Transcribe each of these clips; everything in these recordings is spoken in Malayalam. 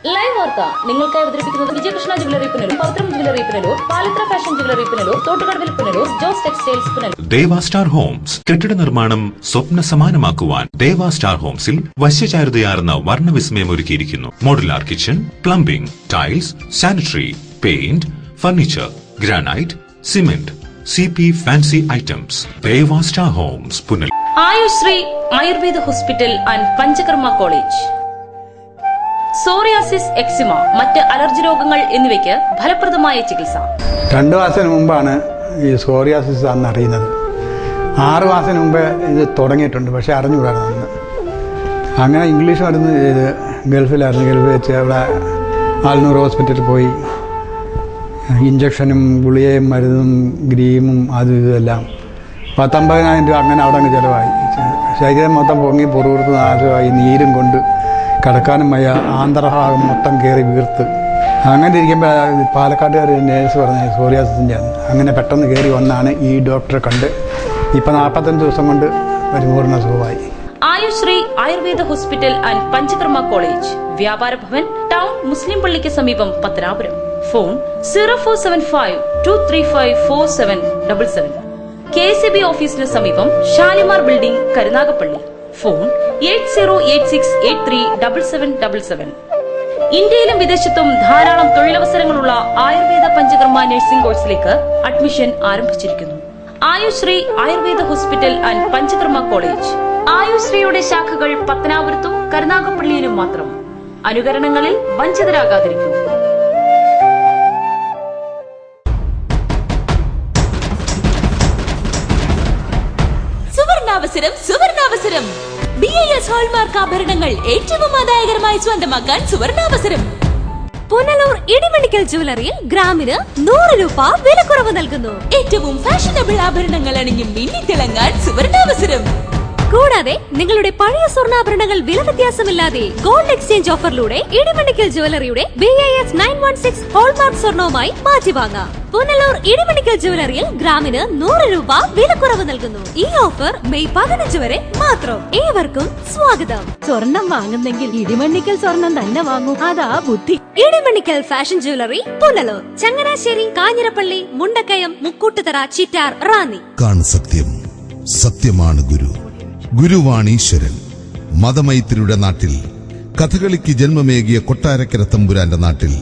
ലൈവ് വാർത്ത നിങ്ങൾക്കായി അവതരിപ്പിക്കുന്നത് Vijayakrishna jewellery Punalur, Pavithram jewellery Punalur, Palithra fashion jewellery Punalur, Thottukadavil Punalur, Jose textiles Punalur. Deva star homes കെട്ടിട നിർമ്മാണം സ്വപ്ന സമാനമാക്കുവാൻ ദേവ സ്റ്റാർ ഹോംസിൽ വശ്യചാരുതയാർന്ന വർണ്ണവിസ്മയം ഒരുക്കിയിരിക്കുന്നു. Modular kitchen, plumbing, tiles, sanitary, paint, furniture, granite, cement, CP fancy items. Deva star homes Punalur. Ayushree Ayurveda hospital and Panchakarma college. Psoriasis, eczema, മറ്റ് അലർജി രോഗങ്ങൾ എന്നിവയ്ക്ക് ഫലപ്രദമായ ചികിത്സ. 2 മാസത്തിന് മുമ്പാണ് ഈ സോറിയാസിസ് അന്ന് അറിയുന്നത്. 6 മാസത്തിന് മുമ്പേ ഇത് തുടങ്ങിയിട്ടുണ്ട്, പക്ഷെ അറിഞ്ഞുകൂടായിരുന്നു. അങ്ങനെ ഇംഗ്ലീഷ് മരുന്ന് ചെയ്ത് ഗൾഫിലായിരുന്നു. ഗൾഫിൽ വെച്ച് അവിടെ ആൽനൂർ ഹോസ്പിറ്റലിൽ പോയി ഇഞ്ചക്ഷനും ഗുളികയും മരുന്നും ക്രീമും അതും ഇതെല്ലാം 19,000 രൂപ അങ്ങനെ അവിടെ അങ്ങ് ചിലവായി. ശരീരം മൊത്തം പൊങ്ങി പൊറുപുറത്ത് നാശമായി, നീരും കൊണ്ട് കിടക്കാനും വയ്യ, ആന്തരഭാഗം മൊത്തം കയറി വീർത്ത്. അങ്ങനെ ഇരിക്കുമ്പോൾ പാലക്കാട്ടുകാർ നേഴ്സ് പറഞ്ഞ സോറിയാസിൻ്റെ ആണ്. അങ്ങനെ പെട്ടെന്ന് കയറി വന്നാണ് ഈ ഡോക്ടറെ കണ്ട് ഇപ്പം 45 ദിവസം കൊണ്ട് പരിപൂർണ്ണ സുഖമായി. Ayushree Ayurveda hospital and Panchakarma college, വ്യാപാര ഭവൻ, ടൗൺ മുസ്ലിം പള്ളിക്ക് സമീപം, പത്തനാപുരം. ഫോൺ 0475-235-4777. KCB ഓഫീസിന് സമീപം, ഷാലിമാർ ബിൽഡിംഗ്, കരുനാഗപ്പള്ളി. ഫോൺ 8086837777. ഇന്ത്യയിലും വിദേശത്തും ധാരാളം തൊഴിലവസരങ്ങളുള്ള ആയുർവേദ പഞ്ചകർമ്മ നഴ്സിംഗ് കോഴ്സിലേക്ക് അഡ്മിഷൻ ആരംഭിച്ചിരിക്കുന്നു. Ayushree Ayurveda hospital and Panchakarma college. ആയുശ്രീയുടെ ശാഖകൾ പത്തനാപുരത്തും കരുനാഗപ്പള്ളിയിലും മാത്രം. അനുകരണങ്ങളിൽ വഞ്ചിതരാകാതിരിക്കൂ. സുവർണാവസരം. BIS ഹോൾമാർക്ക് ആഭരണങ്ങൾ ഏറ്റവും ആദായകരമായി സ്വന്തമാക്കാൻ സുവർണാവസരം. പുനലൂർ ഇടിമണിക്കൽ ജ്വല്ലറിയിൽ ഗ്രാമിന് 100 രൂപ വിലക്കുറവ് നൽകുന്നു. ഏറ്റവും ഫാഷനബിൾ ആഭരണങ്ങൾ അണിഞ്ഞ് മിന്നിത്തിളങ്ങാൻ സുവർണാവസരം. കൂടാതെ നിങ്ങളുടെ പഴയ സ്വർണ്ണാഭരണങ്ങൾ വില വ്യത്യാസമില്ലാതെ ഗോൾഡ് എക്സ്ചേഞ്ച് ഓഫറിലൂടെ ഇടിമണിക്കൽ ജ്വല്ലറിയുടെ BIS 916 ഹോൾമാർക്ക് സ്വർണവുമായി മാറ്റി വാങ്ങാം. പുനലൂർ ഇടിമണിക്കൽ ജ്വല്ലറിയിൽ ഗ്രാമിന് 100 രൂപ വിലക്കുറവ് നൽകുന്നു. ഈ ഓഫർ മെയ് 15 വരെ മാത്രം. ഏവർക്കും സ്വാഗതം. സ്വർണം വാങ്ങുന്നെങ്കിൽ ഇടിമണിക്കൽ സ്വർണം തന്നെ വാങ്ങൂ, അതാ ബുദ്ധി. Idimanikkal fashion jewellery, Punalur, Changanassery, Kanjirappally, Mundakkayam, Mukkoottuthara, Chittar, Ranni. സത്യം, സത്യമാണ് ഗുരു. ഗുരുവാണീശ്വരൻ. മതമൈത്രിയുടെ നാട്ടിൽ കഥകളിക്ക് ജന്മമേകിയ കൊട്ടാരക്കര തമ്പുരാന്റെ നാട്ടിൽ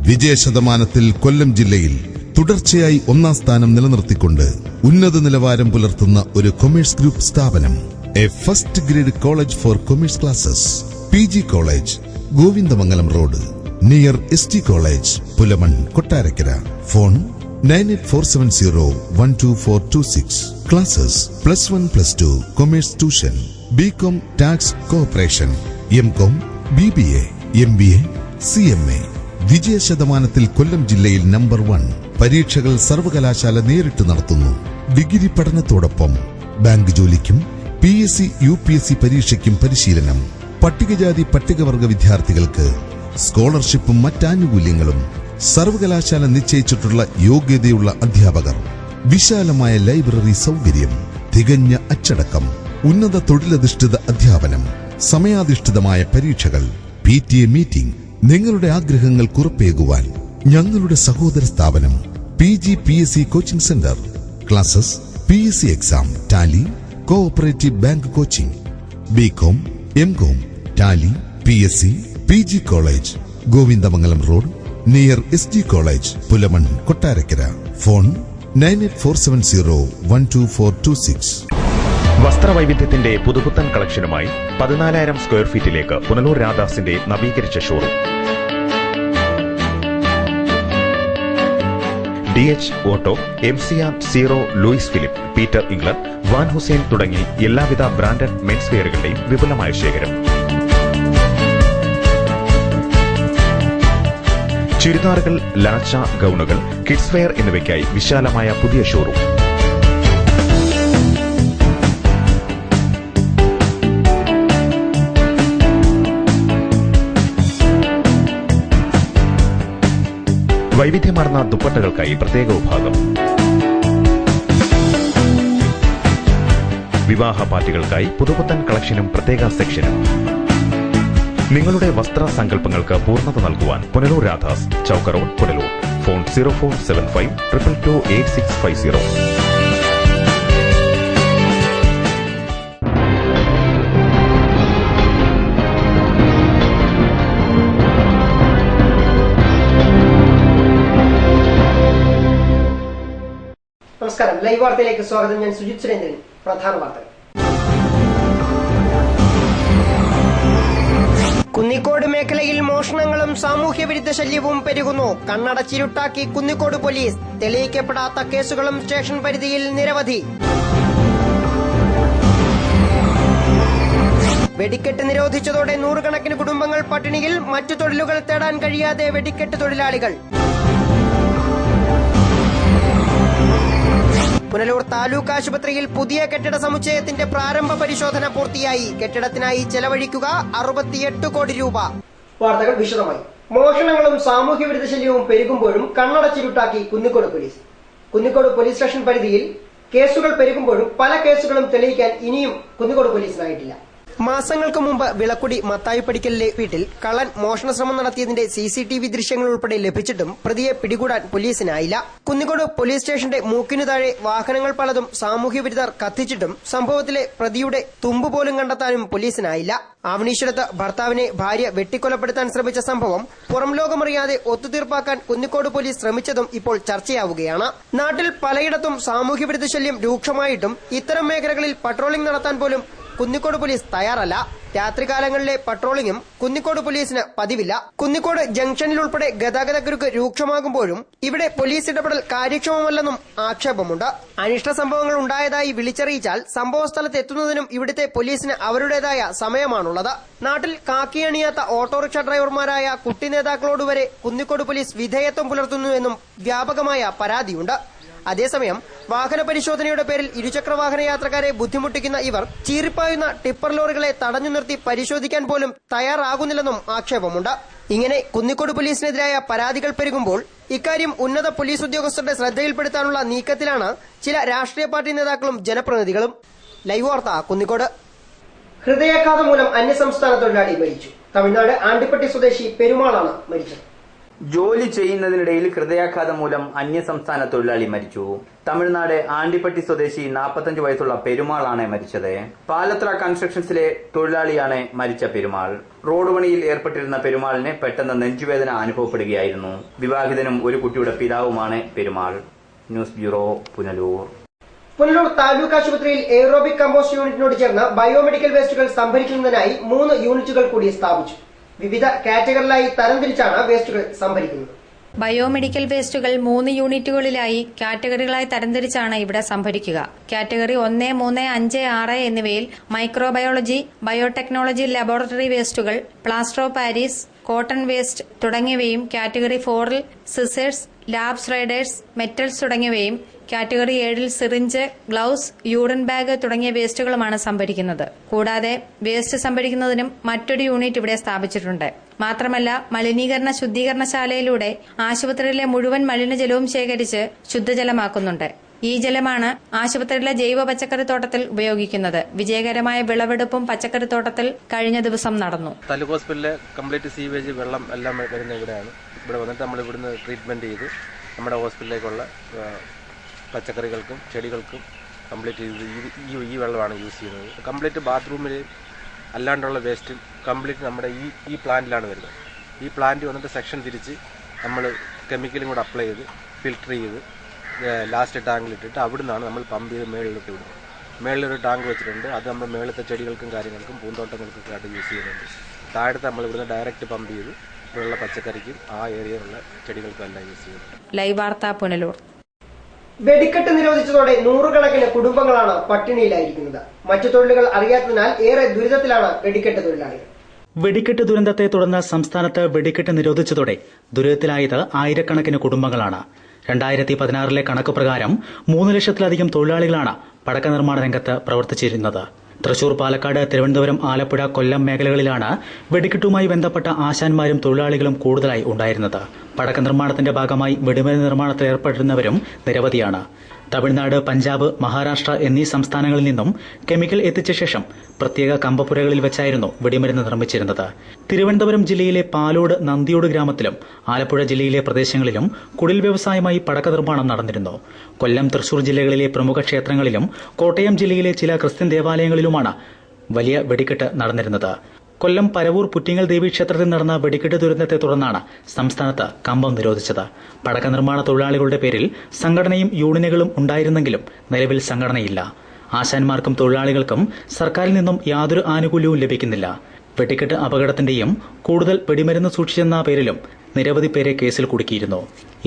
വിജയശതമാനത്തിൽ കൊല്ലം ജില്ലയിൽ തുടർച്ചയായി 1ാം സ്ഥാനം നിലനിർത്തിക്കൊണ്ട് ഉന്നത നിലവാരം പുലർത്തുന്ന ഒരു കൊമേഴ്സ് ഗ്രൂപ്പ് സ്ഥാപനം. A first grade college for commerce classes. PG college, Govindamangalam road, near ST college, Pulamon, Kottarakkara. Phone 9847012426. Classes +1, +2, Commerce Tuition, BCom Tax Cooperation, MCom, BBA, MBA, CMA. വിജയശതമാനത്തിൽ കൊല്ലം ജില്ലയിൽ നമ്പർ 1. പരീക്ഷകൾ സർവകലാശാല നേരിട്ട് നടത്തുന്നു. ഡിഗ്രി പഠനത്തോടൊപ്പം ബാങ്ക് ജോലിക്കും PSC UPSC പരീക്ഷയ്ക്കും പരിശീലനം. പട്ടികജാതി പട്ടികവർഗ വിദ്യാർത്ഥികൾക്ക് സ്കോളർഷിപ്പും മറ്റാനുകൂല്യങ്ങളും. സർവകലാശാല നിശ്ചയിച്ചിട്ടുള്ള യോഗ്യതയുള്ള അധ്യാപകർ. വിശാലമായ ലൈബ്രറി സൗകര്യം. തികഞ്ഞ അച്ചടക്കം. ഉന്നത തൊഴിലധിഷ്ഠിത അധ്യാപനം. സമയാധിഷ്ഠിതമായ പരീക്ഷകൾ. PTA meeting. നിങ്ങളുടെ ആഗ്രഹങ്ങൾ ഉറപ്പേകുവാൻ ഞങ്ങളുടെ സഹോദര സ്ഥാപനം PG PSC coaching centre. Classes PSC exam, tally, cooperative bank coaching, BCom, MCom, tally, PSC, PG college, Govindamangalam road, near ST college, Pulamon, Kottarakkara. Phone 9847012426. വസ്ത്രവൈവിധ്യത്തിന്റെ പുതുപുത്തൻ കളക്ഷനുമായി 14,000 സ്ക്വയർ ഫീറ്റിലേക്ക് പുനലൂർ രാധാസിന്റെ നവീകരിച്ച showroom. DH Otto, MCR, Zero, Louis Philippe, Peter England, Van Heusen തുടങ്ങി എല്ലാവിധ ബ്രാൻഡഡ് മെൻസ് വെയറുകളുടെയും വിപുലമായ ശേഖരം. ചുരിദാറുകൾ, ലാച്ച, ഗൗണുകൾ, കിഡ്സ് വെയർ എന്നിവയ്ക്കായി വിശാലമായ പുതിയ ഷോറൂം. വൈവിധ്യമാർന്ന ദുപ്പട്ടകൾക്കായി പ്രത്യേക വിഭാഗം. വിവാഹ പാർട്ടികൾക്കായി പുതുപുത്തൻ കളക്ഷനും പ്രത്യേക സെക്ഷനും. നിങ്ങളുടെ വസ്ത്ര സങ്കല്പങ്ങൾക്ക് പൂർണ്ണത നൽകുവാൻ പുനലൂർ രാധാസ്, ചൗക്ക് റോഡ്, പുനലൂർ. ഫോൺ 0475228650. നമസ്കാരം. ലൈവ് വാർത്തയിലേക്ക് സ്വാഗതം. ഞാൻ സുജിത് സുരേന്ദ്രൻ. പ്രധാന വാർത്തകൾ. കുന്നിക്കോട് മേഖലയിൽ മോഷണങ്ങളും സാമൂഹ്യ വിരുദ്ധ ശല്യവും പെരുകുന്നു. കണ്ണടച്ചിരുട്ടാക്കി കുന്നിക്കോട് പോലീസ്. തെളിയിക്കപ്പെടാത്ത കേസുകളും സ്റ്റേഷൻ പരിധിയിൽ നിരവധി. വെടിക്കെട്ട് നിരോധിച്ചതോടെ നൂറുകണക്കിന് കുടുംബങ്ങൾ പട്ടിണിയിൽ. മറ്റു തൊഴിലുകൾ തേടാൻ കഴിയാതെ വെടിക്കെട്ട് തൊഴിലാളികൾ. പുനലൂർ താലൂക്ക് ആശുപത്രിയിൽ പുതിയ കെട്ടിട സമുച്ചയത്തിന്റെ പ്രാരംഭ പരിശോധന പൂർത്തിയായി. കെട്ടിടത്തിനായി ചെലവഴിക്കുക 68 കോടി രൂപ. വാർത്തകൾ വിശദമായി. മോഷണങ്ങളും സാമൂഹ്യ വിരുദ്ധ ശല്യവും പെരുകുമ്പോഴും കണ്ണടച്ചിരുട്ടാക്കി Kunnicode police. Kunnicode police station പരിധിയിൽ കേസുകൾ പെരുകുമ്പോഴും പല കേസുകളും തെളിയിക്കാൻ ഇനിയും കുന്നിക്കോട് പോലീസിനായിട്ടില്ല. മാസങ്ങൾക്ക് മുമ്പ് വിളക്കുടി മത്തായിപ്പടിക്കലിലെ വീട്ടിൽ കള്ളൻ മോഷണ ശ്രമം നടത്തിയതിന്റെ CCTV ദൃശ്യങ്ങൾ ഉൾപ്പെടെ ലഭിച്ചിട്ടും പ്രതിയെ പിടികൂടാൻ പോലീസിനായില്ല. കുന്നിക്കോട് പോലീസ് സ്റ്റേഷന്റെ മൂക്കിനു താഴെ വാഹനങ്ങൾ പലതും സാമൂഹ്യ വിരുദ്ധർ കത്തിച്ചിട്ടും സംഭവത്തിലെ പ്രതിയുടെ തുമ്പ് പോലും കണ്ടെത്താനും പോലീസിനായില്ല. ആവണീശ്വരത്ത് ഭർത്താവിനെ ഭാര്യ വെട്ടിക്കൊലപ്പെടുത്താൻ ശ്രമിച്ച സംഭവം പുറം ലോകമറിയാതെ ഒത്തുതീർപ്പാക്കാൻ കുന്നിക്കോട് പോലീസ് ശ്രമിച്ചതും ഇപ്പോൾ ചർച്ചയാവുകയാണ്. നാട്ടിൽ പലയിടത്തും സാമൂഹ്യ വിരുദ്ധ ശല്യം രൂക്ഷമായിട്ടും ഇത്തരം മേഖലകളിൽ പട്രോളിംഗ് നടത്താൻ പോലും കുന്നിക്കോട് പോലീസ് തയ്യാറല്ല. രാത്രികാലങ്ങളിലെ പട്രോളിംഗും കുന്നിക്കോട് പോലീസിന് പതിവില്ല. കുന്നിക്കോട് ജംഗ്ഷനിൽ ഉൾപ്പെടെ ഗതാഗതക്കുരുക്ക് രൂക്ഷമാകുമ്പോഴും ഇവിടെ പോലീസ് ഇടപെടൽ കാര്യക്ഷമമല്ലെന്നും ആക്ഷേപമുണ്ട്. അനിഷ്ട സംഭവങ്ങൾ ഉണ്ടായതായി വിളിച്ചറിയിച്ചാൽ സംഭവ സ്ഥലത്ത് എത്തുന്നതിനും ഇവിടുത്തെ പോലീസിന് അവരുടേതായ സമയമാണുള്ളത്. നാട്ടിൽ കാക്കിയണിയാത്ത ഓട്ടോറിക്ഷ ഡ്രൈവർമാരായ കുട്ടി നേതാക്കളോട് വരെ കുന്നിക്കോട് പോലീസ് വിധേയത്വം പുലർത്തുന്നുവെന്നും വ്യാപകമായ പരാതിയുണ്ട്. അതേസമയം വാഹന പരിശോധനയുടെ പേരിൽ ഇരുചക്ര വാഹന യാത്രക്കാരെ ബുദ്ധിമുട്ടിക്കുന്ന ഇവർ ചീറിപ്പായുന്ന ടിപ്പർ ലോറികളെ തടഞ്ഞു നിർത്തി പരിശോധിക്കാൻ പോലും തയ്യാറാകുന്നില്ലെന്നും ആക്ഷേപമുണ്ട്. ഇങ്ങനെ കുന്നിക്കോട് പോലീസിനെതിരായ പരാതികൾ പെരുകുമ്പോൾ ഇക്കാര്യം ഉന്നത പോലീസ് ഉദ്യോഗസ്ഥരുടെ ശ്രദ്ധയിൽപ്പെടുത്താനുള്ള നീക്കത്തിലാണ് ചില രാഷ്ട്രീയ പാർട്ടി നേതാക്കളും ജനപ്രതിനിധികളും. ലൈവ് വാർത്ത കുന്നിക്കോട്. ഹൃദയാഘാതം മൂലം അന്യസംസ്ഥാന തൊഴിലാളി മരിച്ചു. തമിഴ്നാട് ആണ്ടിപ്പട്ടി സ്വദേശി പെരുമാളാണ് മരിച്ചത്. ജോലി ചെയ്യുന്നതിനിടയിൽ ഹൃദയാഘാതം മൂലം അന്യസംസ്ഥാന തൊഴിലാളി മരിച്ചു. തമിഴ്നാട് ആണ്ടിപ്പട്ടി സ്വദേശി 45 വയസ്സുള്ള പെരുമാളാണ് മരിച്ചത്. പാലത്ര കൺസ്ട്രക്ഷൻസിലെ തൊഴിലാളിയാണ് മരിച്ച പെരുമാൾ. റോഡ് പണിയിൽ ഏർപ്പെട്ടിരുന്ന പെരുമാളിന് പെട്ടെന്ന് നെഞ്ചുവേദന അനുഭവപ്പെടുകയായിരുന്നു. വിവാഹിതനും ഒരു കുട്ടിയുടെ പിതാവുമാണ് പെരുമാൾ. News bureau, Punalur. പുനലൂർ താലൂക്ക് ആശുപത്രിയിൽ എയറോബിക് കമ്പോസ്റ്റ് യൂണിറ്റിനോട് ചേർന്ന് ബയോമെഡിക്കൽ വേസ്റ്റുകൾ സംഭരിക്കുന്നതിനായി 3 യൂണിറ്റുകൾ കൂടി സ്ഥാപിച്ചു. വിവിധ കാറ്റഗറിയിലായി തരംതിരിച്ചാണ് വേസ്റ്റുകൾ സംഭരിക്കുന്നത്. ബയോമെഡിക്കൽ വേസ്റ്റുകൾ 3 യൂണിറ്റുകളിലായി കാറ്റഗറികളായി തരംതിരിച്ചാണ് ഇവിടെ സംഭരിക്കുക. കാറ്റഗറി 1, 3, 5, 6 എന്നിവയിൽ മൈക്രോബയോളജി, ബയോടെക്നോളജി ലബോറട്ടറി വേസ്റ്റുകൾ, plaster of Paris, cotton waste തുടങ്ങിയവയും കാറ്റഗറി 4ൽ സിസേഴ്സ്, ലാബ്സ് റൈഡേഴ്സ്, മെറ്റൽസ് തുടങ്ങിയവയും കാറ്റഗറി 7ൽ സിറിഞ്ച്, ഗ്ലൌസ്, യൂറിൻ ബാഗ് തുടങ്ങിയ വേസ്റ്റുകളുമാണ് സംഭരിക്കുന്നത്. കൂടാതെ വേസ്റ്റ് സംഭരിക്കുന്നതിനും മറ്റൊരു യൂണിറ്റ് ഇവിടെ സ്ഥാപിച്ചിട്ടുണ്ട്. മാത്രമല്ല മലിനീകരണ ശുദ്ധീകരണശാലയിലൂടെ ആശുപത്രിയിലെ മുഴുവൻ മലിനജലവും ശേഖരിച്ച് ശുദ്ധജലമാക്കുന്നുണ്ട്. ഈ ജലമാണ് ആശുപത്രിയിലെ ജൈവ പച്ചക്കറിത്തോട്ടത്തിൽ ഉപയോഗിക്കുന്നത്. വിജയകരമായ വിളവെടുപ്പും പച്ചക്കറിത്തോട്ടത്തിൽ കഴിഞ്ഞ ദിവസം നടന്നു. താലൂക്ക് ഹോസ്പിറ്റലിലെ കംപ്ലീറ്റ് സീവേജ് വെള്ളം എല്ലാം വരുന്ന ഇവിടെയാണ്. ഇവിടെ വന്നിട്ട് നമ്മൾ ഇവിടുന്ന് ട്രീറ്റ്മെന്റ് ചെയ്ത് നമ്മുടെ ഹോസ്പിറ്റലിലേക്കുള്ള പച്ചക്കറികൾക്കും ചെടികൾക്കും കംപ്ലീറ്റ് ഈ വെള്ളമാണ് യൂസ് ചെയ്യുന്നത്. കംപ്ലീറ്റ് ബാത്റൂമിൽ അല്ലാണ്ടുള്ള വേസ്റ്റ് കംപ്ലീറ്റ് നമ്മുടെ ഈ പ്ലാന്റിലാണ് വരുന്നത്. ഈ പ്ലാന്റ് വന്നിട്ട് സെക്ഷൻ തിരിച്ച് നമ്മൾ കെമിക്കലും കൂടെ അപ്ലൈ ചെയ്ത് ഫിൽട്ടർ ചെയ്ത് ലാസ്റ്റ് ടാങ്കിലിട്ടിട്ട് അവിടുന്നാണ് നമ്മൾ പമ്പ് ചെയ്ത് മേളിലിട്ട് വിടുന്നത്. മേളിലൊരു ടാങ്ക് വെച്ചിട്ടുണ്ട്. അത് നമ്മൾ മേളത്തെ ചെടികൾക്കും കാര്യങ്ങൾക്കും പൂന്തോട്ടങ്ങൾക്കൊക്കെ ആയിട്ട് യൂസ് ചെയ്യുന്നുണ്ട്. താഴത്തെ നമ്മൾ ഇവിടുന്ന് ഡയറക്റ്റ് പമ്പ് ചെയ്ത് ഇവിടെയുള്ള പച്ചക്കറിക്കും ആ ഏരിയയിലുള്ള ചെടികൾക്കും എല്ലാം യൂസ് ചെയ്യുന്നുണ്ട്. ലൈവ് വാർത്ത പുനലൂർ. വെടിക്കെട്ട് നിരോധിച്ചതോടെ നൂറുകണക്കിന് കുടുംബങ്ങളാണ് പട്ടിണിയിലായിരിക്കുന്നത്. മറ്റു തൊഴിലുകൾ അറിയാത്തതിനാൽ ഏറെ ദുരിതത്തിലാണ് വെടിക്കെട്ട് തൊഴിലാളികൾ. വെടിക്കെട്ട് ദുരന്തത്തെ തുടർന്ന് സംസ്ഥാനത്ത് വെടിക്കെട്ട് നിരോധിച്ചതോടെ ദുരിതത്തിലായത് ആയിരക്കണക്കിന് കുടുംബങ്ങളാണ്. 2016 കണക്ക് പ്രകാരം 3 ലക്ഷത്തിലധികം തൊഴിലാളികളാണ് പടക്ക നിർമ്മാണ രംഗത്ത് പ്രവർത്തിച്ചിരുന്നത്. തൃശൂർ, പാലക്കാട്, തിരുവനന്തപുരം, ആലപ്പുഴ, കൊല്ലം മേഖലകളിലാണ് വെടിക്കെട്ടുമായി ബന്ധപ്പെട്ട ആശാന്മാരും തൊഴിലാളികളും കൂടുതലായി ഉണ്ടായിരുന്നത്. പടക്ക നിർമ്മാണത്തിന്റെ ഭാഗമായി വെടിമരുന്ന് നിർമ്മാണത്തിൽ ഏർപ്പെട്ടിരുന്നവരും നിരവധിയാണ്. തമിഴ്നാട്, പഞ്ചാബ്, മഹാരാഷ്ട്ര എന്നീ സംസ്ഥാനങ്ങളിൽ നിന്നും കെമിക്കൽ എത്തിച്ച ശേഷം പ്രത്യേക കമ്പപ്പുരകളിൽ വെച്ചായിരുന്നു വെടിമരുന്ന് നിർമ്മിച്ചിരുന്നത്. തിരുവനന്തപുരം ജില്ലയിലെ പാലോട്, നന്ദിയോട് ഗ്രാമത്തിലും ആലപ്പുഴ ജില്ലയിലെ പ്രദേശങ്ങളിലും കുടിൽ വ്യവസായമായി പടക്ക നിർമ്മാണം നടന്നിരുന്നു. കൊല്ലം, തൃശൂർ ജില്ലകളിലെ പ്രമുഖ ക്ഷേത്രങ്ങളിലും കോട്ടയം ജില്ലയിലെ ചില ക്രിസ്ത്യൻ ദേവാലയങ്ങളിലുമാണ് വലിയ വെടിക്കെട്ട് നടന്നിരുന്നത്. കൊല്ലം പരവൂർ പുറ്റിങ്ങൽ ദേവീക്ഷേത്രത്തിൽ നടന്ന വെടിക്കെട്ട് ദുരന്തത്തെ തുടർന്നാണ് സംസ്ഥാനത്ത് കമ്പം നിരോധിച്ചത്. പടക്ക നിർമ്മാണ തൊഴിലാളികളുടെ പേരിൽ സംഘടനയും യൂണിയനുകളും ഉണ്ടായിരുന്നെങ്കിലും നിലവിൽ സംഘടനയില്ല. ആശാന്മാർക്കും തൊഴിലാളികൾക്കും സർക്കാരിൽ നിന്നും യാതൊരു ആനുകൂല്യവും ലഭിക്കുന്നില്ല. വെടിക്കെട്ട് അപകടത്തിന്റെയും കൂടുതൽ വെടിമരുന്ന് സൂക്ഷിച്ചെന്ന പേരിലും നിരവധി പേരെ കേസിൽ കുടുക്കിയിരുന്നു.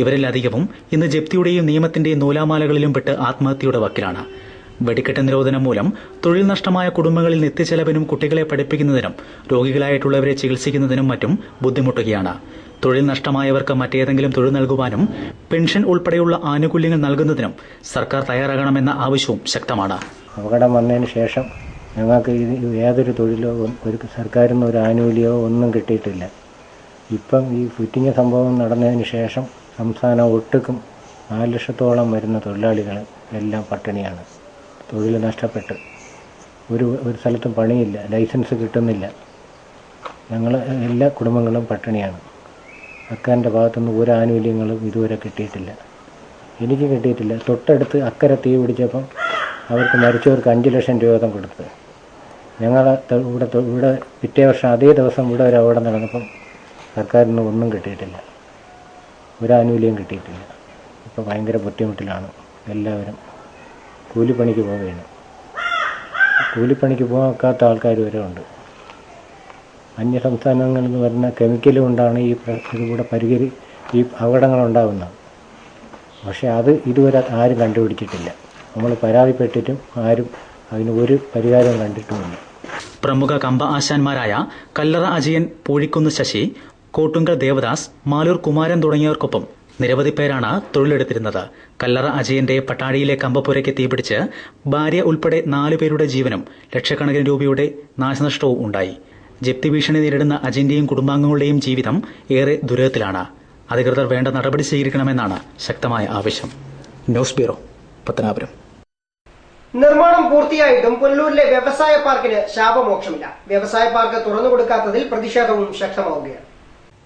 ഇവരിലധികവും ഇന്ന് ജപ്തിയുടെയും നിയമത്തിന്റെയും നൂലാമാലകളിലും പെട്ട് ആത്മഹത്യയുടെ വക്കിലാണ്. വെടിക്കെട്ട് നിരോധനം മൂലം തൊഴിൽ നഷ്ടമായ കുടുംബങ്ങളിൽ നിത്യച്ചെലവിനും കുട്ടികളെ പഠിപ്പിക്കുന്നതിനും രോഗികളായിട്ടുള്ളവരെ ചികിത്സിക്കുന്നതിനും മറ്റും ബുദ്ധിമുട്ടുകയാണ്. തൊഴിൽ നഷ്ടമായവർക്ക് മറ്റേതെങ്കിലും തൊഴിൽ നൽകുവാനും പെൻഷൻ ഉൾപ്പെടെയുള്ള ആനുകൂല്യങ്ങൾ നൽകുന്നതിനും സർക്കാർ തയ്യാറാകണമെന്ന ആവശ്യവും ശക്തമാണ്. അപകടം വന്നതിന് ശേഷം ഞങ്ങൾക്ക് യാതൊരു തൊഴിലോ ഒരു സർക്കാരിൽ നിന്ന് ഒരു ആനുകൂല്യമോ ഒന്നും കിട്ടിയിട്ടില്ല. ഇപ്പം ഈ ഫിറ്റിംഗ് സംഭവം നടന്നതിന് ശേഷം സംസ്ഥാനം ഒട്ടുക്കും 4 ലക്ഷത്തോളം വരുന്ന തൊഴിലാളികൾ എല്ലാം പട്ടിണിയാണ്. തൊഴിൽ നഷ്ടപ്പെട്ട് ഒരു സ്ഥലത്തും പണിയില്ല, ലൈസൻസ് കിട്ടുന്നില്ല. ഞങ്ങൾ എല്ലാ കുടുംബങ്ങളും പട്ടിണിയാണ്. സർക്കാരിൻ്റെ ഭാഗത്തുനിന്ന് ഒരു ആനുകൂല്യങ്ങളും ഇതുവരെ കിട്ടിയിട്ടില്ല. എനിക്ക് കിട്ടിയിട്ടില്ല. തൊട്ടടുത്ത് അക്കരെ തീ പിടിച്ചപ്പം അവർക്ക് മരിച്ചവർക്ക് 5 ലക്ഷം രൂപ വീതം കൊടുത്ത്. ഞങ്ങൾ ഇവിടെ പിറ്റേ വർഷം അതേ ദിവസം ഇവിടെ ഒരു അപകടം നടന്നപ്പം സർക്കാരിൽ നിന്ന് ഒന്നും കിട്ടിയിട്ടില്ല, ഒരു ആനുകൂല്യം കിട്ടിയിട്ടില്ല. ഇപ്പോൾ ഭയങ്കര ബുദ്ധിമുട്ടിലാണ് എല്ലാവരും. കൂലിപ്പണിക്ക് പോവുകയാണ്. കൂലിപ്പണിക്ക് പോകാത്ത ആൾക്കാർ വരെ ഉണ്ട്. അന്യ സംസ്ഥാനങ്ങളിൽ നിന്ന് വരുന്ന കെമിക്കൽ കൊണ്ടാണ് ഇതിലൂടെ ഈ അപകടങ്ങളുണ്ടാകുന്നത്. പക്ഷേ അത് ഇതുവരെ ആരും കണ്ടുപിടിച്ചിട്ടില്ല. നമ്മൾ പരാതിപ്പെട്ടിട്ടും ആരും അതിന് ഒരു പരിഹാരം കണ്ടിട്ടുമില്ല. പ്രമുഖ കമ്പ ആശാന്മാരായ കല്ലറ അജയൻ, പൂഴിക്കുന്ന് ശശി, കോട്ടുങ്കൽ ദേവദാസ്, മാലൂർ കുമാരൻ തുടങ്ങിയവർക്കൊപ്പം നിരവധി പേരാണ് തൊഴിലെടുത്തിരുന്നത്. കല്ലറ അജയന്റെ പട്ടാഴിയിലെ കമ്പപ്പുരയ്ക്ക് തീപിടിച്ച് ഭാര്യ ഉൾപ്പെടെ 4 പേരുടെ ജീവനും ലക്ഷക്കണക്കിന് രൂപയുടെ നാശനഷ്ടവും ഉണ്ടായി. ജപ്തി ഭീഷണി നേരിടുന്ന അജയന്റെയും കുടുംബാംഗങ്ങളുടെയും ജീവിതം ഏറെ ദുരിതത്തിലാണ്. അധികൃതർ വേണ്ട നടപടി സ്വീകരിക്കണമെന്നാണ് ശക്തമായ ആവശ്യം. News bureau, Pathanapuram. നിർമ്മാണം പൂർത്തിയായിട്ടും പുനലൂരിലെ വ്യവസായ പാർക്കിന് ശാപമോക്ഷമില്ല. വ്യവസായ പാർക്ക് തുറന്നു കൊടുക്കാത്തതിൽ പ്രതിഷേധവും ശക്തമാവുകയാണ്.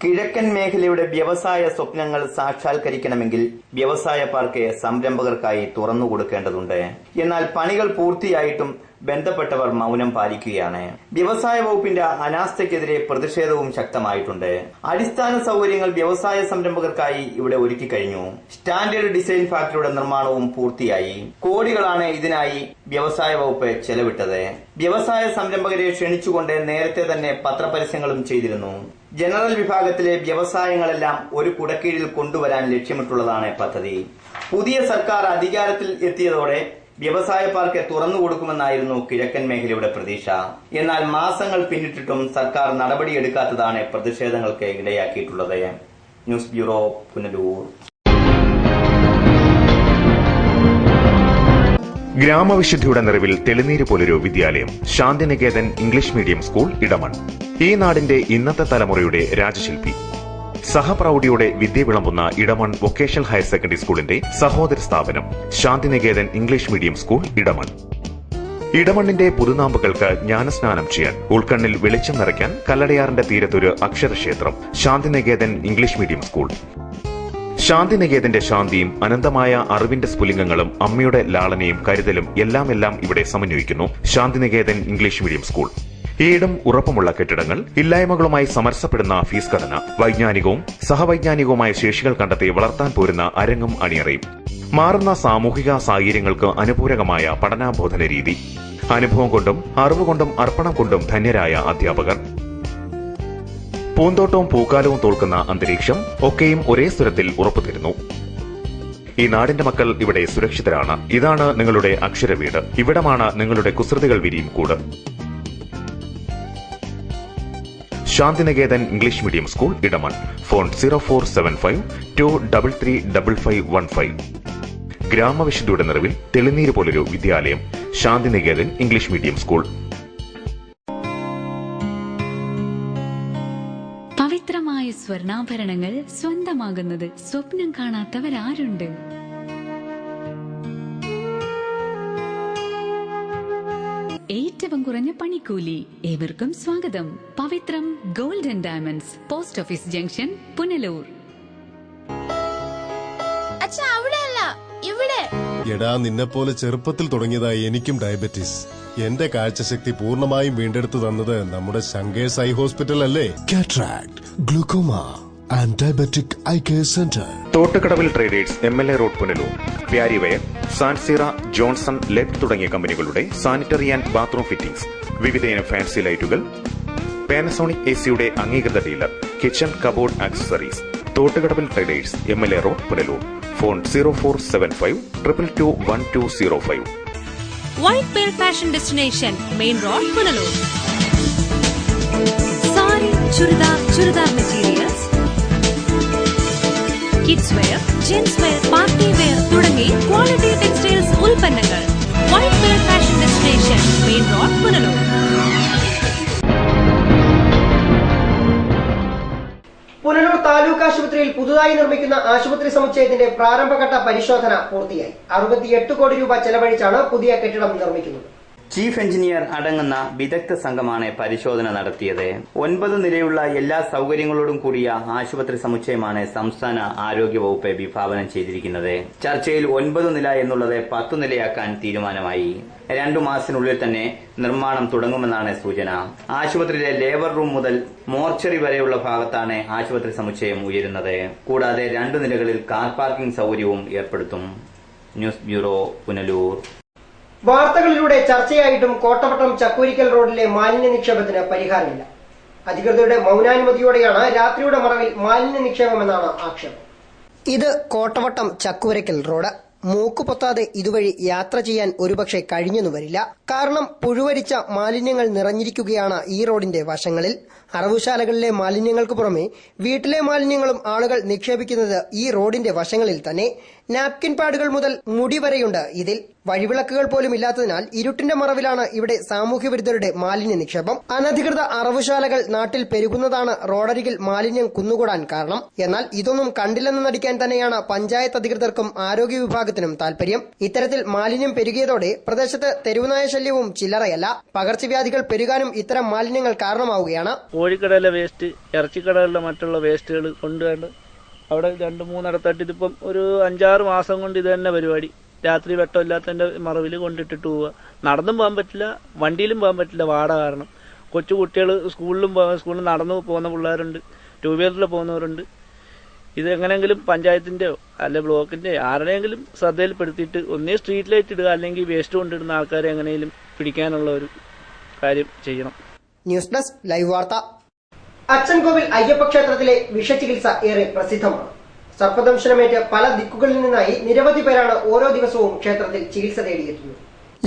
കിഴക്കൻ മേഖലയുടെ വ്യവസായ സ്വപ്നങ്ങൾ സാക്ഷാത്കരിക്കണമെങ്കിൽ വ്യവസായ പാർക്ക് സംരംഭകർക്കായി തുറന്നു കൊടുക്കേണ്ടതുണ്ട്. എന്നാൽ പണികൾ പൂർത്തിയായിട്ടും ബന്ധപ്പെട്ടവർ മൗനം പാലിക്കുകയാണ്. വ്യവസായ വകുപ്പിന്റെ അനാസ്ഥയ്ക്കെതിരെ പ്രതിഷേധവും ശക്തമായിട്ടുണ്ട്. അടിസ്ഥാന സൗകര്യങ്ങൾ വ്യവസായ സംരംഭകർക്കായി ഇവിടെ ഒരുക്കി കഴിഞ്ഞു. സ്റ്റാൻഡേർഡ് ഡിസൈൻ ഫാക്ടറിയുടെ നിർമ്മാണവും പൂർത്തിയായി. കോടികളാണ് ഇതിനായി വ്യവസായ വകുപ്പ് ചെലവിട്ടത്. വ്യവസായ സംരംഭകരെ ക്ഷണിച്ചുകൊണ്ട് നേരത്തെ തന്നെ പത്രപരസ്യങ്ങളും ചെയ്തിരുന്നു. ജനറൽ വിഭാഗത്തിലെ വ്യവസായങ്ങളെല്ലാം ഒരു കുടക്കീഴിൽ കൊണ്ടുവരാൻ ലക്ഷ്യമിട്ടുള്ളതാണ് പദ്ധതി. പുതിയ സർക്കാർ അധികാരത്തിൽ എത്തിയതോടെ വ്യവസായ പാർക്ക് തുറന്നു കൊടുക്കുമെന്നായിരുന്നു കിഴക്കൻ മേഖലയുടെ പ്രതീക്ഷ. എന്നാൽ മാസങ്ങൾ പിന്നിട്ടിട്ടും സർക്കാർ നടപടിയെടുക്കാത്തതാണ് പ്രതിഷേധങ്ങൾക്ക് ഇടയാക്കിയിട്ടുള്ളത്. News bureau, Punalur. ഗ്രാമവിശുദ്ധിയുടെ നിറവിൽ തെളിനീര് പോലൊരു വിദ്യാലയം, Santiniketan English medium school, Edamon. ഈ നാടിന്റെ ഇന്നത്തെ തലമുറയുടെ രാജശില്പി. സഹപ്രൗഢിയോടെ വിദ്യ വിളമ്പുന്ന ഇടമൺ വൊക്കേഷണൽ ഹയർ സെക്കൻഡറി സ്കൂളിന്റെ സഹോദര സ്ഥാപനം Santiniketan English medium school, Edamon. ഇടമണ്ണിന്റെ പുതുനാമ്പുകൾക്ക് ജ്ഞാനസ്നാനം ചെയ്യാൻ, ഉൾക്കണ്ണിൽ വെളിച്ചം നിറയ്ക്കാൻ കല്ലടയാറിന്റെ തീരത്തൊരു അക്ഷരക്ഷേത്രം, ശാന്തിനികേതൻ ഇംഗ്ലീഷ് മീഡിയം സ്കൂൾ. ശാന്തിനികേതന്റെ ശാന്തിയും അനന്തമായ അറിവിന്റെ സ്ഫുലിംഗങ്ങളും അമ്മയുടെ ലാളനയും കരുതലും എല്ലാം ഇവിടെ സമന്വയിക്കുന്നു ശാന്തിനികേതൻ ഇംഗ്ലീഷ് മീഡിയം സ്കൂൾ. ഏടും ഉറപ്പുമുള്ള കെട്ടിടങ്ങൾ, ഇല്ലായ്മകളുമായി സമരസപ്പെടുന്ന ഫീസ് ഘടന, വൈജ്ഞാനികവും സഹവൈജ്ഞാനികവുമായ ശേഷികൾ കണ്ടെത്തി വളർത്താൻ പോരുന്ന അരങ്ങും അണിയറയും, മാറുന്ന സാമൂഹിക സാഹചര്യങ്ങൾക്ക് അനുപൂരകമായ പഠനാബോധന രീതി, അനുഭവം കൊണ്ടും അറിവുകൊണ്ടും അർപ്പണം കൊണ്ടും ധന്യരായ അധ്യാപകർ, പൂന്തോട്ടവും പൂക്കാലവും തോൽക്കുന്ന അന്തരീക്ഷം ഒക്കെയും ഒരേ സ്വരത്തിൽ ഉറപ്പുതരുന്നു. ഈ നാടിന്റെ മക്കൾ ഇവിടെ സുരക്ഷിതരാണ്. ഇതാണ് നിങ്ങളുടെ അക്ഷരവീട്. ഇവിടമാണ് നിങ്ങളുടെ കുസൃതികൾ വിരിയും കൂട്. Shantiniketan English medium school, Edamon. Phone 0475233515. ഗ്രാമവിശുദ്ധിയുടെ നിറവിൽ തെളിനീര് പോലൊരു വിദ്യാലയം, ശാന്തിനികേതൻ ഇംഗ്ലീഷ് മീഡിയം സ്കൂൾ. പവിത്രമായ സ്വരം സ്വർണ്ണാഭരണങ്ങൾ സ്വന്തമാകുന്നത് സ്വപ്നം കാണാത്തവരാരുണ്ട്? ഏറ്റവും കുറഞ്ഞ പണിക്കൂലി. ഏവർക്കും സ്വാഗതം. Pavithram gold and diamonds, post office junction, Punalur. എടാ, നിന്നെ പോലെ ചെറുപ്പത്തിൽ തുടങ്ങിയതായി എനിക്കും ഡയബറ്റീസ്. എന്റെ കാഴ്ചശക്തി പൂർണ്ണമായും വീണ്ടെടുത്തു തന്നത് നമ്മുടെ ശങ്കേഴ്സ് ഐ ഹോസ്പിറ്റൽ അല്ലേ? Cataract, glaucoma and diabetic eye care centre. Thottukadavil traders, MLA road, Punalur. വ്യാരിവെയർ, സാൻസീറ, ജോൺസൺ, ലെഡ് തുടങ്ങിയ കമ്പനികളുടെ സാനിറ്ററി ആൻഡ് ബാത്റൂം ഫിറ്റിംഗ്സ്, വിവിധയിനം ഫാൻസി ലൈറ്റുകൾ, പാനസോണിക് AC-യുടെ അംഗീകൃത dealer, kitchen cupboard accessories. Thottukadavil traders, MLA road, Punalur. Phone 0475 222 1205. White pearl fashion destination, main road, Punalur. Sari, churidar materials, kids wear, gents wear, party wear തുടങ്ങി ക്വാളിറ്റി ടെക്സ്റ്റൈൽസ് ഉൽപ്പന്നങ്ങൾ. White pearl fashion destination, main road, Punalur. Punalur taluk ആശുപത്രിയിൽ പുതുതായി നിർമ്മിക്കുന്ന ആശുപത്രി സമുച്ചയത്തിന്റെ പ്രാരംഭഘട്ട പരിശോധന പൂർത്തിയായി. 68 കോടി രൂപ ചെലവഴിച്ചാണ് പുതിയ കെട്ടിടം നിർമ്മിക്കുന്നത്. ചീഫ് എഞ്ചിനീയർ അടങ്ങുന്ന വിദഗ്ധ സംഘമാണ് പരിശോധന നടത്തിയത്. 9 നിലയുള്ള എല്ലാ സൌകര്യങ്ങളോടും കൂടിയ ആശുപത്രി സമുച്ചയമാണ് സംസ്ഥാന ആരോഗ്യ വകുപ്പ് വിഭാവനം ചെയ്തിരിക്കുന്നത്. ചർച്ചയിൽ 9 നില എന്നുള്ളത് 10 നിലയാക്കാൻ തീരുമാനമായി. 2 മാസത്തിനുള്ളിൽ തന്നെ നിർമ്മാണം തുടങ്ങുമെന്നാണ് സൂചന. ആശുപത്രിയിലെ ലേബർ റൂം മുതൽ മോർച്ചറി വരെയുള്ള ഭാഗത്താണ് ആശുപത്രി സമുച്ചയം ഉയരുന്നത്. കൂടാതെ 2 നിലകളിൽ കാർ പാർക്കിംഗ് സൌകര്യവും ഏർപ്പെടുത്തും. News bureau, Punalur. വാർത്തകളിലൂടെ ചർച്ചയായിട്ടും കോട്ടവട്ടം ചക്കൂരിക്കൽ റോഡിലെ മാലിന്യ നിക്ഷേപത്തിന് പരിഹാരമില്ല. അധികൃതരുടെ മൗനാനുമതിയോടെയാണ് രാത്രിയുടെ മറവിൽ മാലിന്യ നിക്ഷേപമെന്നാണ് ആക്ഷേപം. ഇത് കോട്ടവട്ടം ചക്കൂരക്കൽ റോഡ്. മൂക്കുപൊത്താതെ ഇതുവഴി യാത്ര ചെയ്യാൻ ഒരുപക്ഷെ കഴിഞ്ഞെന്നു വരില്ല. കാരണം പുഴുവരിച്ച മാലിന്യങ്ങൾ നിറഞ്ഞിരിക്കുകയാണ് ഈ റോഡിന്റെ വശങ്ങളിൽ. അറവുശാലകളിലെ മാലിന്യങ്ങൾക്ക് പുറമെ വീട്ടിലെ മാലിന്യങ്ങളും ആളുകൾ നിക്ഷേപിക്കുന്നത് ഈ റോഡിന്റെ വശങ്ങളിൽ തന്നെ. നാപ്കിൻ പാഡുകൾ മുതൽ മുടി വരെയുണ്ട് ഇതിൽ. വഴിവിളക്കുകൾ പോലും ഇല്ലാത്തതിനാൽ ഇരുട്ടിന്റെ മറവിലാണ് ഇവിടെ സാമൂഹ്യവിരുദ്ധരുടെ മാലിന്യ നിക്ഷേപം. അനധികൃത അറവുശാലകൾ നാട്ടിൽ പെരുകുന്നതാണ് റോഡരികിൽ മാലിന്യം കുന്നുകൂടാൻ കാരണം. എന്നാൽ ഇതൊന്നും കണ്ടില്ലെന്ന് നടിക്കാൻ തന്നെയാണ് പഞ്ചായത്ത് അധികൃതർക്കും ആരോഗ്യ വിഭാഗത്തിനും താൽപര്യം. ഇത്തരത്തിൽ മാലിന്യം പെരുകിയതോടെ പ്രദേശത്ത് തെരുവുനായ ശല്യവും ചില്ലറയല്ല. പകർച്ചവ്യാധികൾ പെരുകാനും ഇത്തരം മാലിന്യങ്ങൾ കാരണമാവുകയാണ്. കോഴിക്കടയിലെ വേസ്റ്റ്, ഇറച്ചിക്കടകളിലെ മറ്റുള്ള വേസ്റ്റുകൾ കൊണ്ടുകൊണ്ട് അവിടെ 2-3 ഇടത്തട്ട് ഇതിപ്പം ഒരു 5-6 മാസം കൊണ്ട് ഇത് തന്നെ പരിപാടി. രാത്രി വെട്ടമില്ലാത്തതിന്റെ മറവിൽ കൊണ്ടിട്ടിട്ട് പോവുക. നടന്നും പോകാൻ പറ്റില്ല, വണ്ടിയിലും പോകാൻ പറ്റില്ല, വാട കാരണം. കൊച്ചു കുട്ടികൾ സ്കൂളിൽ നടന്നു പോകുന്ന പിള്ളേരുണ്ട്, 2 വീലറിൽ പോകുന്നവരുണ്ട്. ഇത് എങ്ങനെയെങ്കിലും പഞ്ചായത്തിന്റെയോ അല്ലെ ബ്ലോക്കിന്റെ ആരുടെയെങ്കിലും ശ്രദ്ധയിൽപ്പെടുത്തിയിട്ട് ഒന്നേ സ്ട്രീറ്റ് ലൈറ്റ് ഇടുക, അല്ലെങ്കിൽ വേസ്റ്റ് കൊണ്ടിടുന്ന ആൾക്കാരെ എങ്ങനെയും പിടിക്കാനുള്ള ഒരു കാര്യം ചെയ്യണം. ന്യൂസ് ഡെസ്ക് ലൈവ് വാർത്ത. അച്ചൻകോവിൽ അയ്യപ്പ ക്ഷേത്രത്തിലെ വിഷചികിത്സ ഏറെ പ്രസിദ്ധമാണ്. സർപ്പദംശനമേറ്റ് പല ദിക്കുകളിൽ നിന്നായി നിരവധി പേരാണ് ഓരോ ദിവസവും ക്ഷേത്രത്തിൽ ചികിത്സ തേടിയെത്തുന്നത്.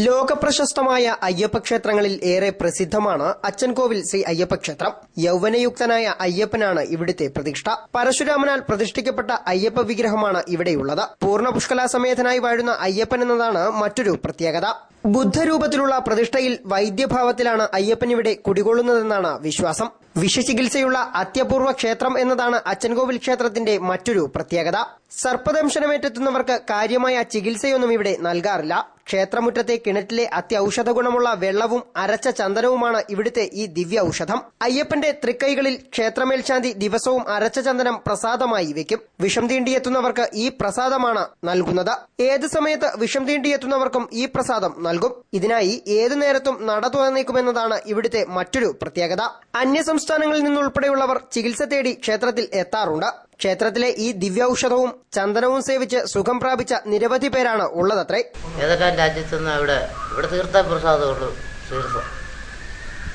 ലോകപ്രശസ്തമായ അയ്യപ്പ ക്ഷേത്രങ്ങളിൽ ഏറെ പ്രസിദ്ധമാണ് അച്ചൻകോവിൽ ശ്രീ അയ്യപ്പ ക്ഷേത്രം. യൗവനയുക്തനായ അയ്യപ്പനാണ് ഇവിടുത്തെ പ്രതിഷ്ഠ. പരശുരാമനാൽ പ്രതിഷ്ഠിക്കപ്പെട്ട അയ്യപ്പ വിഗ്രഹമാണ് ഇവിടെയുള്ളത്. പൂർണ്ണ പുഷ്കലാസമേതനായി വാഴുന്ന അയ്യപ്പൻ എന്നതാണ് മറ്റൊരു പ്രത്യേകത. ബുദ്ധരൂപത്തിലുള്ള പ്രതിഷ്ഠയിൽ വൈദ്യഭാവത്തിലാണ് അയ്യപ്പൻ ഇവിടെ കുടികൊള്ളുന്നതെന്നാണ് വിശ്വാസം. വിഷചികിത്സയുള്ള അത്യപൂർവ ക്ഷേത്രം എന്നതാണ് അച്ചൻകോവിൽ ക്ഷേത്രത്തിന്റെ മറ്റൊരു പ്രത്യേകത. സർപ്പദംശനമേറ്റെത്തുന്നവർക്ക് കാര്യമായ ചികിത്സയൊന്നും ഇവിടെ നൽകാറില്ല. ക്ഷേത്രമുറ്റത്തെ കിണറ്റിലെ അത്യൌഷധ ഗുണമുള്ള വെള്ളവും അരച്ച ചന്ദനവുമാണ് ഇവിടുത്തെ ഈ ദിവ്യ ഔഷധം. അയ്യപ്പന്റെ തൃക്കൈകളിൽ ക്ഷേത്രമേൽശാന്തി ദിവസവും അരച്ച ചന്ദനം പ്രസാദമായി വെക്കും. വിഷം തീണ്ടിയെത്തുന്നവർക്ക് ഈ പ്രസാദമാണ് നൽകുന്നത്. ഏത് സമയത്ത് വിഷം തീണ്ടിയെത്തുന്നവർക്കും ഈ പ്രസാദം നൽകും. ഇതിനായി ഏതു നേരത്തും നട തുറന്നേക്കുമെന്നതാണ് ഇവിടുത്തെ മറ്റൊരു പ്രത്യേകത. അന്യസംസ്ഥാനങ്ങളിൽ നിന്നുൾപ്പെടെയുള്ളവർ ചികിത്സ തേടി ക്ഷേത്രത്തിൽ എത്താറുണ്ട്. ക്ഷേത്രത്തിലെ ഈ ദിവ്യൌഷധവും ചന്ദനവും സേവിച്ച് സുഖം പ്രാപിച്ച നിരവധി പേരാണ് ഉള്ളതത്രേ. ഏതെല്ലാം രാജ്യത്തു നിന്ന് ഇവിടെ തീർത്ഥ പ്രസാദമുള്ളൂ. തീർത്ഥം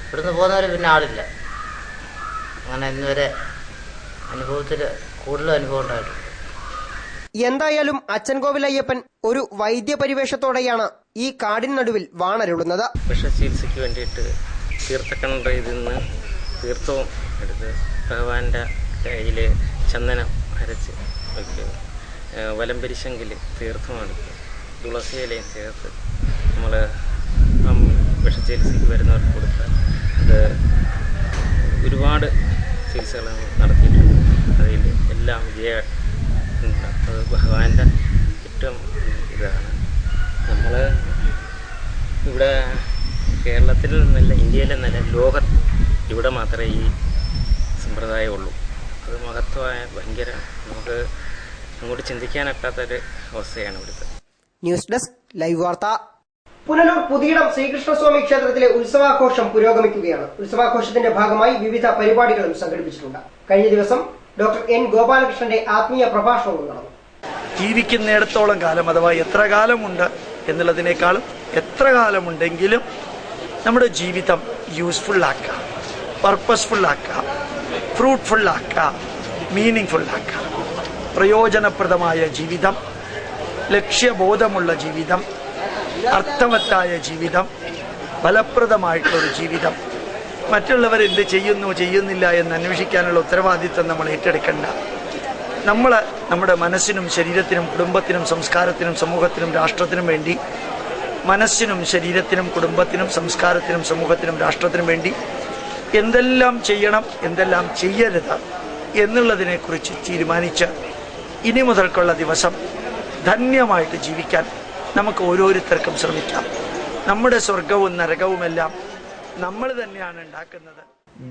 ഇവിടുന്ന് പോകുന്നവർ പിന്നെ ആളില്ല. അങ്ങനെ ഇന്നുവരെ അനുഭവത്തിൽ കൂടുതൽ അനുഭവം ഉണ്ടായിട്ടുണ്ട്. എന്തായാലും അച്ചൻകോവിൽ അയ്യപ്പൻ ഒരു വൈദ്യപരിവേഷത്തോടെയാണ് ഈ കാടിൻ നടുവിൽ വാണരുളുന്നത്. വിഷചികിത്സയ്ക്ക് വേണ്ടിയിട്ട് തീർത്ഥക്കണ്ടയിൽ നിന്ന് തീർത്ഥവും എടുത്ത് ഭഗവാന്റെ കയ്യിൽ ചന്ദനം അരച്ച് വയ്ക്കുക. വലംപരിശെങ്കിൽ തീർത്ഥമെടുക്കുക. തുളസിയിലയും ചേർത്ത് നമ്മൾ വിഷചികിത്സയ്ക്ക് വരുന്നവർക്ക് കൊടുക്കുക. അത് ഒരുപാട് ചികിത്സകൾ നടത്തിയിട്ടുണ്ട്. വലിയ അത് ഭഗവാന്റെ ഏറ്റവും ഇതാണ്. നമ്മൾ ഇവിടെ കേരളത്തിൽ നിന്നല്ല, ഇന്ത്യയിൽ നിന്നല്ല, ലോകത്ത് ഇവിടെ മാത്രമേ ഈ സമ്പ്രദായമുള്ളൂ. അത് മഹത്വമായ ഭയങ്കര നമുക്ക് അങ്ങോട്ട് ചിന്തിക്കാനൊക്കാത്തൊരു അവസ്ഥയാണ് ഇവിടുത്തെ. ന്യൂസ് ഡെസ്ക് ലൈവ് വാർത്ത. പുനലൂർ പുതിയിടം ശ്രീകൃഷ്ണസ്വാമി ക്ഷേത്രത്തിലെ ഉത്സവാഘോഷം പുരോഗമിക്കുകയാണ്. ഉത്സവാഘോഷത്തിന്റെ ഭാഗമായി വിവിധ പരിപാടികളും സംഘടിപ്പിച്ചിട്ടുണ്ട്. കഴിഞ്ഞ ദിവസം ഡോക്ടർ എൻ ഗോപാലകൃഷ്ണന്റെ ആത്മീയ പ്രഭാഷണവും നടന്നു. ജീവിക്കുന്നിടത്തോളം കാലം, അഥവാ എത്ര കാലമുണ്ട് എന്നുള്ളതിനേക്കാളും എത്ര കാലമുണ്ടെങ്കിലും നമ്മുടെ ജീവിതം യൂസ്ഫുൾ ആക്കുക, പർപ്പസ്ഫുൾ ആക്കുക, ഫ്രൂട്ട്ഫുൾ ആക്കുക, മീനിങ് ഫുൾ ആക്കുക. പ്രയോജനപ്രദമായ ജീവിതം, ലക്ഷ്യബോധമുള്ള ജീവിതം, അർത്ഥവത്തായ ജീവിതം, ഫലപ്രദമായിട്ടുള്ളൊരു ജീവിതം. മറ്റുള്ളവർ എന്ത് ചെയ്യുന്നു ചെയ്യുന്നില്ല എന്ന് അന്വേഷിക്കാനുള്ള ഉത്തരവാദിത്വം നമ്മൾ ഏറ്റെടുക്കേണ്ട. നമ്മൾ നമ്മുടെ മനസ്സിനും ശരീരത്തിനും കുടുംബത്തിനും സംസ്കാരത്തിനും സമൂഹത്തിനും രാഷ്ട്രത്തിനും വേണ്ടി, മനസ്സിനും ശരീരത്തിനും കുടുംബത്തിനും സംസ്കാരത്തിനും സമൂഹത്തിനും രാഷ്ട്രത്തിനും വേണ്ടി എന്തെല്ലാം ചെയ്യണം, എന്തെല്ലാം ചെയ്യരുത് എന്നുള്ളതിനെക്കുറിച്ച് തീരുമാനിച്ച് ഇനി മുതൽക്കുള്ള ദിവസം ധന്യമായിട്ട് ജീവിക്കാൻ നമുക്ക് ഓരോരുത്തർക്കും ശ്രമിക്കാം. നമ്മുടെ സ്വർഗവും നരകവുമെല്ലാം നമ്മൾ തന്നെയാണ് ഉണ്ടാക്കുന്നത്.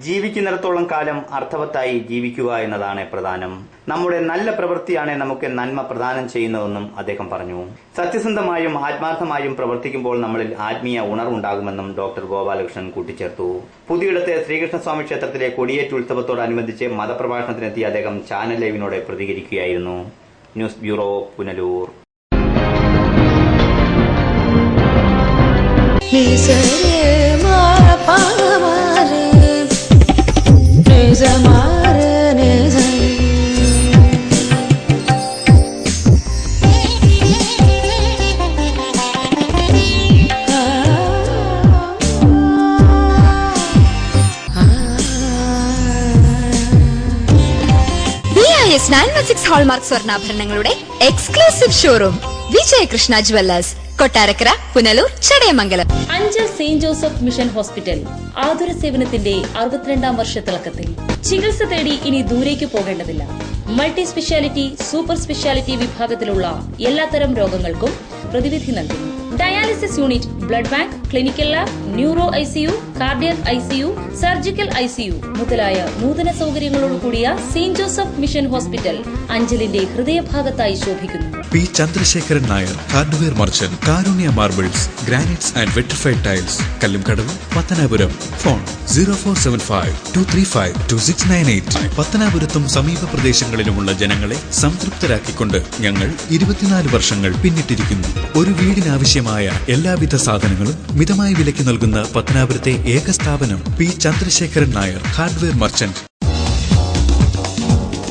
ജീവിക്കുന്നിടത്തോളം കാലം അർത്ഥവത്തായി ജീവിക്കുക എന്നതാണ് പ്രധാനം. നമ്മുടെ നല്ല പ്രവൃത്തിയാണ് നമുക്ക് നന്മ പ്രദാനം ചെയ്യുന്നതെന്നും അദ്ദേഹം പറഞ്ഞു. സത്യസന്ധമായും ആത്മാർത്ഥമായും പ്രവർത്തിക്കുമ്പോൾ നമ്മളിൽ ആത്മീയ ഉണർവുണ്ടാകുമെന്നും ഡോക്ടർ ഗോപാലകൃഷ്ണൻ കൂട്ടിച്ചേർത്തു. പുതിയിടത്തെ ശ്രീകൃഷ്ണസ്വാമി ക്ഷേത്രത്തിലെ കൊടിയേറ്റ് ഉത്സവത്തോടനുബന്ധിച്ച് മതപ്രഭാഷണത്തിനെത്തിയ അദ്ദേഹം ചാനൽ ലൈവിനോട് പ്രതികരിക്കുകയായിരുന്നു. News bureau, Punalur. BIS 916 hallmark സ്വർണ്ണാഭരണങ്ങളുടെ exclusive showroom Vijayakrishna jewellers, Kottarakkara, Punalur, Chadayamangalam. Anchal saint Joseph mission hospital ആതുര സേവനത്തിന്റെ 62ാം വർഷത്തിളക്കത്തിൽ. ചികിത്സ തേടി ഇനി ദൂരേക്ക് പോകേണ്ടതില്ല. മൾട്ടി സ്പെഷ്യാലിറ്റി, സൂപ്പർ സ്പെഷ്യാലിറ്റി വിഭാഗത്തിലുള്ള എല്ലാത്തരം രോഗങ്ങൾക്കും പ്രതിവിധി നൽകുന്നു. Dialysis unit, blood bank, clinical lab, neuro ICU, cardiac ICU, surgical ICU മുതലായ നൂതന സൗകര്യങ്ങളോട് കൂടിയ സെയിന്റ് ജോസഫ് മിഷൻ ഹോസ്പിറ്റൽ അഞ്ചലിന്റെ ഹൃദയഭാഗത്തായി ശോഭിക്കുന്നു. P Chandrasekharan Nair, hardware merchant, Karunya marbles, granites and vitrified tiles, Kallumkadavu, Pathanapuram. Phone 0475-235-2698. പത്തനാപുരത്തും സമീപ പ്രദേശങ്ങളിലുമുള്ള ജനങ്ങളെ സംതൃപ്തരാക്കിക്കൊണ്ട് ഞങ്ങൾ 24 വർഷങ്ങൾ പിന്നിട്ടിരിക്കുന്നു. ഒരു വീടിനാവശ്യമായ എല്ലാവിധ സാധനങ്ങളും മിതമായ വിലയ്ക്ക് നൽകുന്ന പത്തനാപുരത്തെ ഏക സ്ഥാപനം P Chandrasekharan Nair, hardware merchant.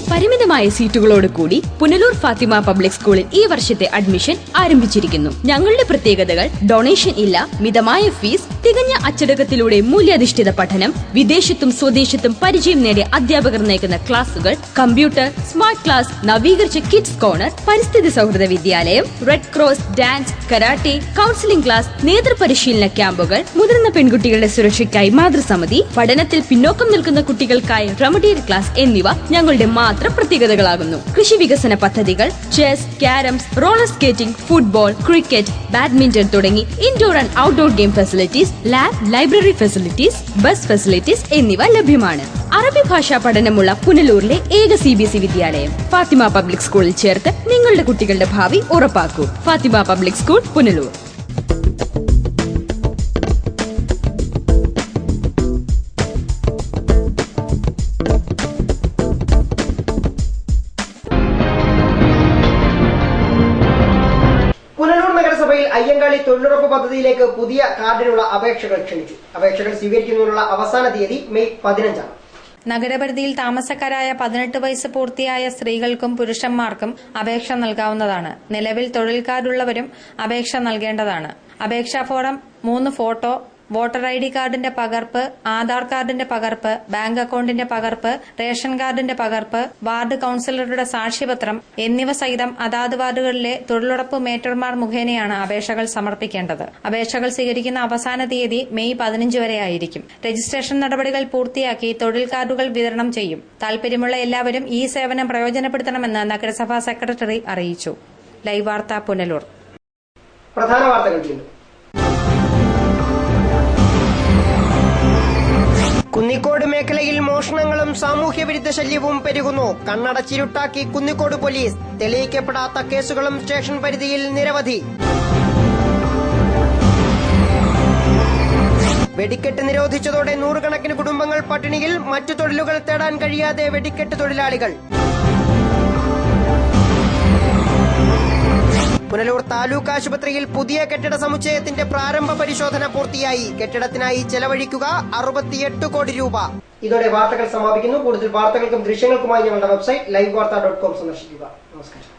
പരിമിതമായ സീറ്റുകളോട് കൂടി പുനലൂർ ഫാത്തിമ പബ്ലിക് സ്കൂളിൽ ഈ വർഷത്തെ അഡ്മിഷൻ ആരംഭിച്ചിരിക്കുന്നു. ഞങ്ങളുടെ പ്രത്യേകതകൾ: ഡൊണേഷൻ ഇല്ല, മിതമായ ഫീസ്, തികഞ്ഞ അച്ചടക്കത്തിലൂടെ മൂല്യാധിഷ്ഠിത പഠനം, വിദേശത്തും സ്വദേശത്തും പരിചയം നേടിയ അധ്യാപകർ നയിക്കുന്ന ക്ലാസുകൾ, കമ്പ്യൂട്ടർ, സ്മാർട്ട് ക്ലാസ്, നവീകരിച്ച കിഡ്സ് കോർണർ, പരിസ്ഥിതി സൗഹൃദ വിദ്യാലയം, red cross, dance, karate, counselling class, നേതൃപരിശീലന ക്യാമ്പുകൾ, മുതിർന്ന പെൺകുട്ടികളുടെ സുരക്ഷയ്ക്കായി മാതൃസമിതി, പഠനത്തിൽ പിന്നോക്കം നിൽക്കുന്ന കുട്ടികൾക്കായി റെമഡിയൽ ക്ലാസ് എന്നിവ ഞങ്ങളുടെ മാത്രം പ്രത്യേകതകളാകുന്നു. കൃഷി വികസന പദ്ധതികൾ, chess, carroms, roller skating, football, cricket, badminton തുടങ്ങി indoor and outdoor game facilities, lab, library facilities, bus facilities എന്നിവ ലഭ്യമാണ്. അറബി ഭാഷാ പഠനമുള്ള പുനലൂരിലെ ഏക CBSE വിദ്യാലയം ഫാത്തിമ പബ്ലിക് സ്കൂളിൽ ചേർത്ത് നിങ്ങളുടെ കുട്ടികളുടെ ഭാവി ഉറപ്പാക്കൂ. Fathima public school, Punalur. പുനലൂർ നഗരസഭയിൽ അയ്യങ്കാളി തൊഴിലുറപ്പ് പദ്ധതിയിലേക്ക് പുതിയ കാർഡിനുള്ള അപേക്ഷകൾ ക്ഷണിച്ചു. അപേക്ഷകൾ സ്വീകരിക്കുന്നതിനുള്ള അവസാന തീയതി മെയ് 15. നഗരപരിധിയിൽ താമസക്കാരായ 18 വയസ്സ് പൂർത്തിയായ സ്ത്രീകൾക്കും പുരുഷന്മാർക്കും അപേക്ഷ നൽകാവുന്നതാണ്. നിലവിൽ തൊഴിൽ കാർഡുള്ളവരും അപേക്ഷ നൽകേണ്ടതാണ്. അപേക്ഷാ ഫോറം 3 ഫോട്ടോ, വോട്ടർ ID കാർഡിന്റെ പകർപ്പ്, ആധാർ കാർഡിന്റെ പകർപ്പ്, ബാങ്ക് അക്കൌണ്ടിന്റെ പകർപ്പ്, റേഷൻ കാർഡിന്റെ പകർപ്പ്, വാർഡ് കൌൺസിലറുടെ സാക്ഷ്യപത്രം എന്നിവ സഹിതം അതാത് വാർഡുകളിലെ തൊഴിലുറപ്പ് മേറ്റർമാർ മുഖേനയാണ് അപേക്ഷകൾ സമർപ്പിക്കേണ്ടത്. അപേക്ഷകൾ സ്വീകരിക്കുന്ന അവസാന തീയതി മെയ് 15 വരെ ആയിരിക്കും. രജിസ്ട്രേഷൻ നടപടികൾ പൂർത്തിയാക്കി തൊഴിൽ കാർഡുകൾ വിതരണം ചെയ്യും. താൽപര്യമുള്ള എല്ലാവരും ഈ സേവനം പ്രയോജനപ്പെടുത്തണമെന്ന് നഗരസഭാ സെക്രട്ടറി അറിയിച്ചു. ലൈവ് വാർത്ത പുനലൂർ. പ്രധാന വാർത്തകൾ വീണ്ടും. കുന്നിക്കോട് മേഖലയിൽ മോഷണങ്ങളും സാമൂഹ്യവിരുദ്ധ ശല്യവും പെരുകുന്നു. കണ്ണടച്ചിരുട്ടാക്കി കുന്നിക്കോട് പോലീസ്. തെളിയിക്കപ്പെടാത്ത കേസുകളും സ്റ്റേഷൻ പരിധിയിൽ നിരവധി. വെടിക്കെട്ട് നിരോധിച്ചതോടെ നൂറുകണക്കിന് കുടുംബങ്ങൾ പട്ടിണിയിൽ. മറ്റു തൊഴിലുകൾ തേടാൻ കഴിയാതെ വെടിക്കെട്ട് തൊഴിലാളികൾ. പുനലൂർ താലൂക്ക് ആശുപത്രിയിൽ പുതിയ കെട്ടിട സമുച്ചയത്തിന്റെ പ്രാരംഭ പരിശോധന പൂർത്തിയായി. കെട്ടിടത്തിനായി ചെലവഴിക്കുക 68 കോടി രൂപ. ഇതോടെ വാർത്തകൾ സമാപിക്കുന്നു. കൂടുതൽ വാർത്തകൾക്കും ദൃശ്യങ്ങൾക്കുമായി ഞങ്ങളുടെ വെബ്സൈറ്റ് livevarta.com സന്ദർശിക്കുക. നമസ്കാരം.